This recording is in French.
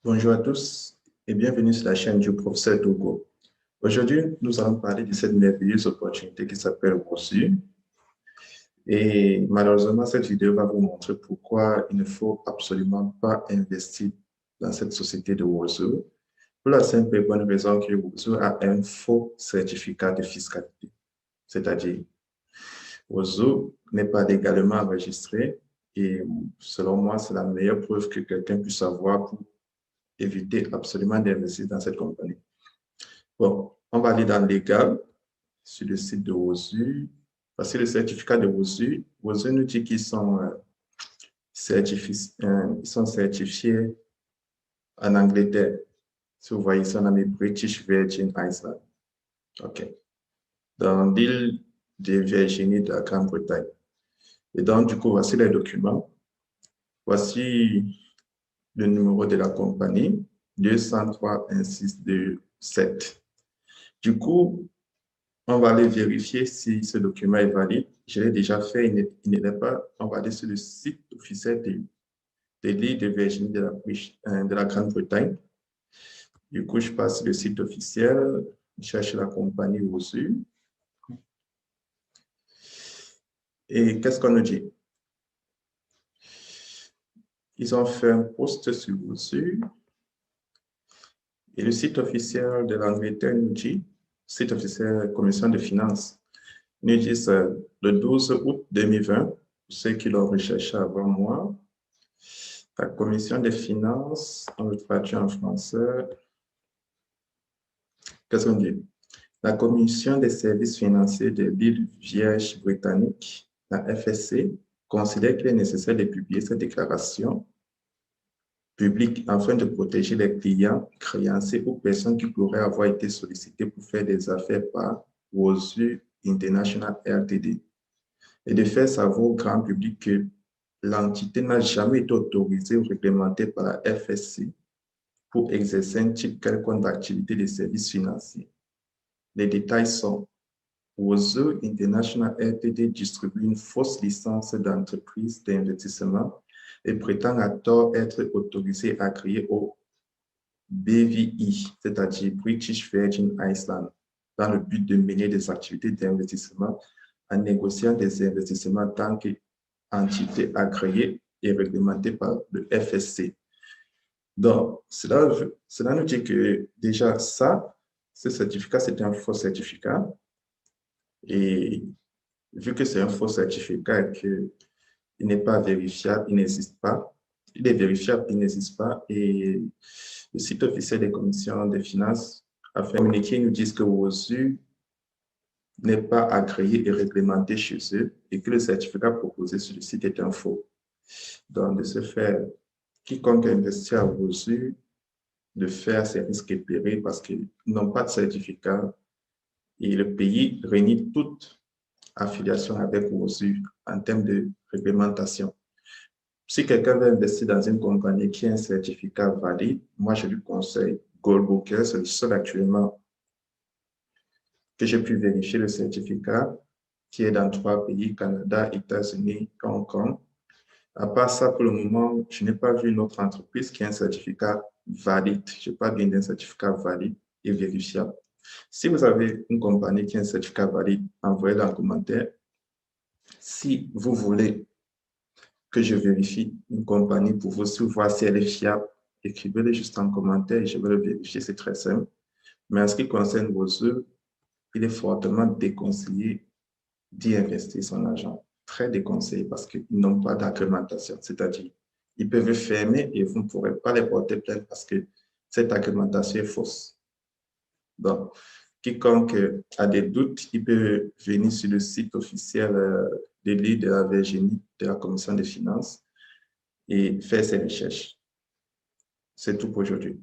Bonjour à tous et bienvenue sur la chaîne du professeur Togo. Aujourd'hui, nous allons parler de cette merveilleuse opportunité qui s'appelle Wozu. Et malheureusement, cette vidéo va vous montrer pourquoi il ne faut absolument pas investir dans cette société de Wozu. Pour la simple et bonne raison que Wozu a un faux certificat de fiscalité. C'est-à-dire, Wozu n'est pas légalement enregistré et selon moi, c'est la meilleure preuve que quelqu'un puisse avoir pour éviter absolument d'investir dans cette compagnie. Bon, on va aller dans légal sur le site de Wozu. Voici le certificat de Wozu. Wozu nous dit qu'ils sont, certifiés en Angleterre. Si vous voyez ici, on a mis British Virgin Islands. OK. Dans l'île de Virginie de la Grande-Bretagne. Et donc, du coup, voici les documents. Voici le numéro de la compagnie, 203-162-7. Du coup, on va aller vérifier si ce document est valide. Je l'ai déjà fait, il ne l'est pas. On va aller sur le site officiel de l'île de Virginie de la Grande-Bretagne. Du coup, je passe sur le site officiel, je cherche la compagnie Wozu. Et qu'est-ce qu'on nous dit? Ils ont fait un post sur Wozu. Et le site officiel de l'Angleterre nous dit, site officiel Commission des finances, nous dit le 12 août 2020, pour ceux qui l'ont recherché avant moi. La Commission des finances, on le traduit en français. Qu'est-ce qu'on dit? La Commission des services financiers de l'île Vierge britannique, la FSC, considère qu'il est nécessaire de publier cette déclaration publique afin de protéger les clients, créanciers ou personnes qui pourraient avoir été sollicités pour faire des affaires par Wozu International Ltd. Et de faire savoir au grand public que l'entité n'a jamais été autorisée ou réglementée par la FSC pour exercer un type quelconque d'activité de services financiers. Les détails sont: Wozu International Ltd distribue une fausse licence d'entreprise d'investissement et prétend à tort être autorisé à créer au BVI, c'est-à-dire British Virgin Islands, dans le but de mener des activités d'investissement en négociant des investissements en tant qu'entité agréée et réglementée par le FSC. Donc, cela nous dit que déjà ce certificat, c'est un faux certificat. Et vu que c'est un faux certificat et qu'il n'est pas vérifiable, il n'existe pas. Il est vérifiable, il n'existe pas. Et le site officiel des commissions des finances a fait un communiqué, nous disent que Wozu n'est pas agréé et réglementé chez eux et que le certificat proposé sur le site est un faux. Donc, de ce fait, quiconque investit à Wozu de faire ces risques et périls parce qu'ils n'ont pas de certificat et le pays renie toute affiliation avec Wozu en termes de réglementation. Si quelqu'un veut investir dans une compagnie qui a un certificat valide, moi je lui conseille Goldbroker, c'est le seul actuellement que j'ai pu vérifier le certificat, qui est dans 3 pays, Canada, États-Unis, Hong Kong. À part ça, pour le moment, je n'ai pas vu une autre entreprise qui a un certificat valide. Je parle bien d'un certificat valide et vérifiable. Si vous avez une compagnie qui a un certificat valide, envoyez-le en commentaire. Si vous voulez que je vérifie une compagnie pour vous, si vous voyez si elle est fiable, écrivez-le juste en commentaire et je vais le vérifier, c'est très simple. Mais en ce qui concerne vos œuvres, il est fortement déconseillé d'y investir son argent. Très déconseillé parce qu'ils n'ont pas d'agrémentation. C'est-à-dire, ils peuvent fermer et vous ne pourrez pas les porter plainte parce que cette agrémentation est fausse. Donc, quiconque a des doutes, il peut venir sur le site officiel de l'île de la Virginie, de la Commission des finances, et faire ses recherches. C'est tout pour aujourd'hui.